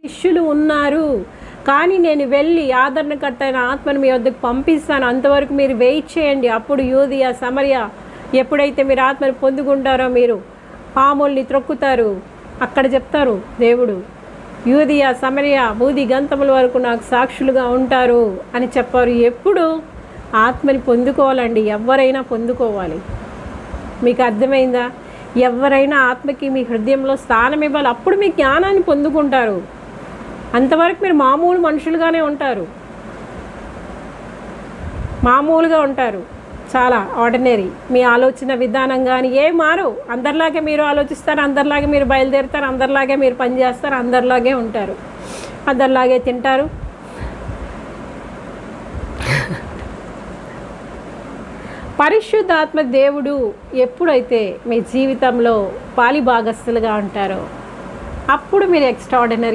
శిష్యులు ఉన్నారు, కానీ నేను వెళ్ళి ఆదరణకర్త అయిన ఆత్మను మీ వద్దకు పంపిస్తాను, అంతవరకు మీరు వెయిట్ చేయండి. అప్పుడు యూదియా సమరయ ఎప్పుడైతే మీరు ఆత్మను పొందుకుంటారో మీరు పాముల్ని త్రొక్కుతారు. అక్కడ చెప్తారు దేవుడు, యూదియా సమరయ బూది గంతముల వరకు నాకు సాక్షులుగా ఉంటారు అని చెప్పారు. ఎప్పుడు ఆత్మని పొందుకోవాలండి, ఎవరైనా పొందుకోవాలి. మీకు అర్థమైందా? ఎవరైనా ఆత్మకి మీ హృదయంలో స్థానం ఇవ్వాలి, అప్పుడు మీ జ్ఞానాన్ని పొందుకుంటారు. అంతవరకు మీరు మామూలు మనుషులుగానే ఉంటారు, మామూలుగా ఉంటారు, చాలా ఆర్డినరీ. మీ ఆలోచన విధానం కానీ ఏ మారు, అందరిలాగే మీరు ఆలోచిస్తారు, అందరిలాగే మీరు బయలుదేరుతారు, అందరిలాగే మీరు పనిచేస్తారు, అందరిలాగే ఉంటారు, అందరిలాగే తింటారు. పరిశుద్ధాత్మ దేవుడు ఎప్పుడైతే మీ జీవితంలో పాలిభాగస్తులుగా ఉంటారో అప్పుడు మీరు ఎక్స్ట్రాఆర్డినరీ.